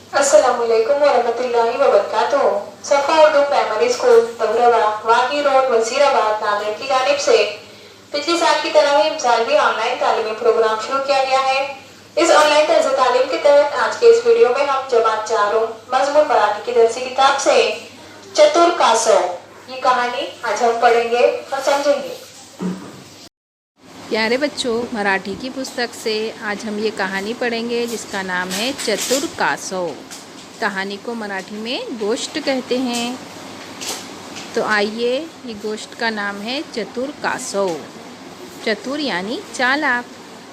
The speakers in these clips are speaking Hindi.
अस्सलामुअलैकुम वरहमतुल्लाहि वबरकातुहू। सफ़ा Urdu primary school तगरवा वागी road Wazirabad Nanded की जानिब से पिछले साल की तरह ही इस साल भी ऑनलाइन तालीमी प्रोग्राम शुरू किया गया है। इस ऑनलाइन तर्ज तालीम के तहत आज के इस वीडियो में हम जमात चारों मजमून मराठी की दरसी किताब से चतुर कासव ये कहानी आज हम पढ़ेंगे और समझेंगे। प्यारे बच्चों, मराठी की पुस्तक से आज हम ये कहानी पढ़ेंगे जिसका नाम है चतुर कासव। कहानी को मराठी में गोष्ट कहते हैं। तो आइए, ये गोष्ट का नाम है चतुर कासव। चतुर यानी चालाक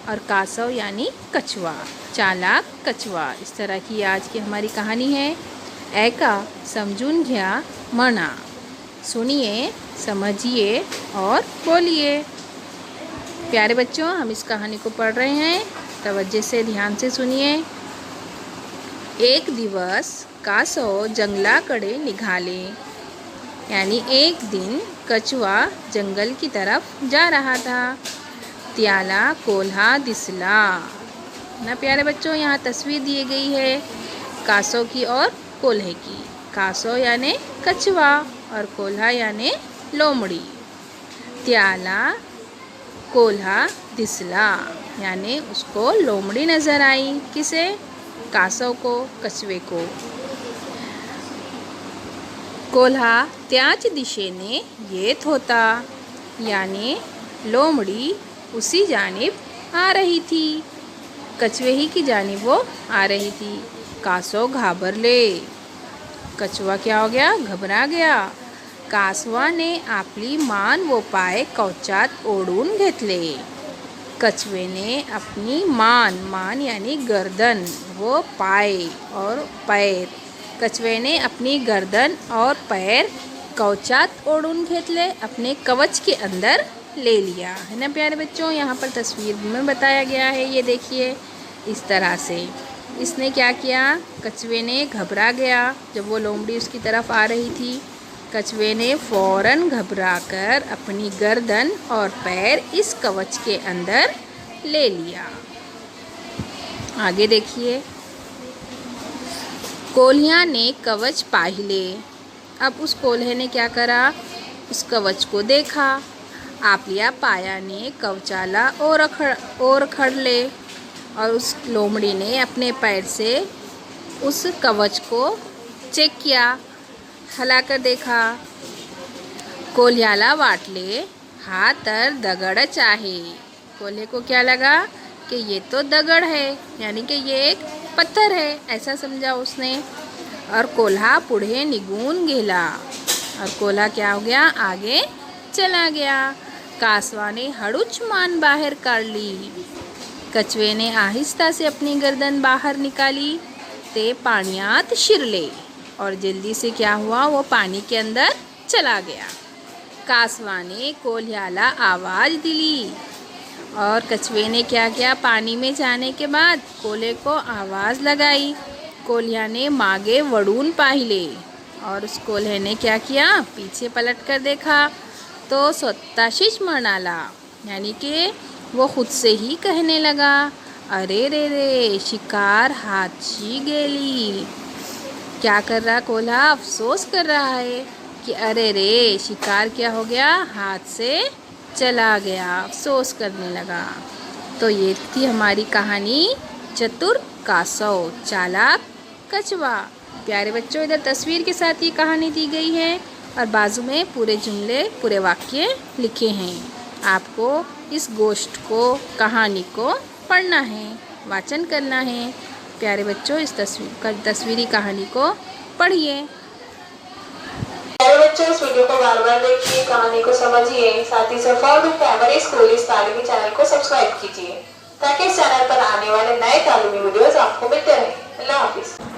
और कासव यानी कछुआ। चालाक कछुआ, इस तरह की आज की हमारी कहानी है। ऐका समझून घ्या म्हणा, सुनिए, समझिए और बोलिए। प्यारे बच्चों, हम इस कहानी को पढ़ रहे हैं, तवज्जो से ध्यान से सुनिए। एक दिवस कासव जंगलाकडे निघाले, यानी एक दिन कछुआ जंगल की तरफ जा रहा था। त्याला कोल्हा दिसला ना। प्यारे बच्चों, यहाँ तस्वीर दी गई है कासव की और कोल्हे की। कासव यानी कछुआ और कोल्हा यानी लोमड़ी। त्याला कोल्हा दिसला यानी उसको लोमड़ी नज़र आई। किसे? कासव को, कछुए को। कोल्हा त्याच दिशेने येत होता, यानी लोमड़ी उसी जानिब आ रही थी। कछुए ही की जानिब वो आ रही थी। कासव घाबरले। कछुआ क्या हो गया? घबरा गया। कासवाने आपली मान व पाय कवचात ओढून घेतले। कछुएने अपनी मान यानी गर्दन व पाय और पैर, कछुएने अपनी गर्दन और पैर कवचात ओढून घेतले, अपने कवच के अंदर ले लिया है ना। प्यारे बच्चों, यहाँ पर तस्वीर में बताया गया है, ये देखिए इस तरह से। इसने क्या किया? कछुए ने घबरा गया जब वो लोमड़ी उसकी तरफ आ रही थी। कछुए ने फौरन घबराकर अपनी गर्दन और पैर इस कवच के अंदर ले लिया। आगे देखिए। कोल्हा ने कवच पाहिले। अब उस कोल्हे ने क्या करा? उस कवच को देखा। आपल्या पायाने कवचाला ओरखडले और उस लोमड़ी ने अपने पैर से उस कवच को चेक किया, हलाकर देखा। कोल्ह्याला वाटले हा तर दगड़च आहे। कोल्हे को क्या लगा कि ये तो दगड़ है, यानी कि ये एक पत्थर है, ऐसा समझा उसने। और कोल्हा पुढे निघून गेला। और कोल्हा क्या हो गया? आगे चला गया। कासवाने हळूच मान बाहेर काढली। कछुए ने आहिस्ता से अपनी गर्दन बाहर निकाली। ते पाण्यात शिरले और जल्दी से क्या हुआ? वो पानी के अंदर चला गया। कासवाने कोल्ह्याला आवाज़ दिली और कछुए ने क्या किया? पानी में जाने के बाद कोल्हे को आवाज़ लगाई। कोल्ह्या ने मागे वळून पाहिले और उस कोल्हे ने क्या किया? पीछे पलट कर देखा तो स्वतःशीच म्हणाला, यानी कि वो खुद से ही कहने लगा, अरे रे रे, शिकार हाथची गेली। क्या कर रहा कोल्हा? अफसोस कर रहा है कि अरे रे, शिकार क्या हो गया? हाथ से चला गया। अफसोस करने लगा। तो ये थी हमारी कहानी चतुर कासव, चालाक कछुआ। प्यारे बच्चों, इधर तस्वीर के साथ ये कहानी दी गई है और बाजू में पूरे जुमले, पूरे वाक्य लिखे हैं। आपको इस गोष्ट को, कहानी को पढ़ना है, वाचन करना है। प्यारे बच्चों, इस तस्वीरी कहानी को पढ़िए। प्यारे बच्चों, इस वीडियो को बार-बार देखिए, कहानी को समझिए। साथ ही सफ़ा उर्दू प्राइमरी स्कूल इस तालीमी चैनल को सब्सक्राइब कीजिए ताकि इस चैनल पर आने वाले नए तालीमी वीडियोस आपको मिलते रहें। अल्लाह हाफिज़।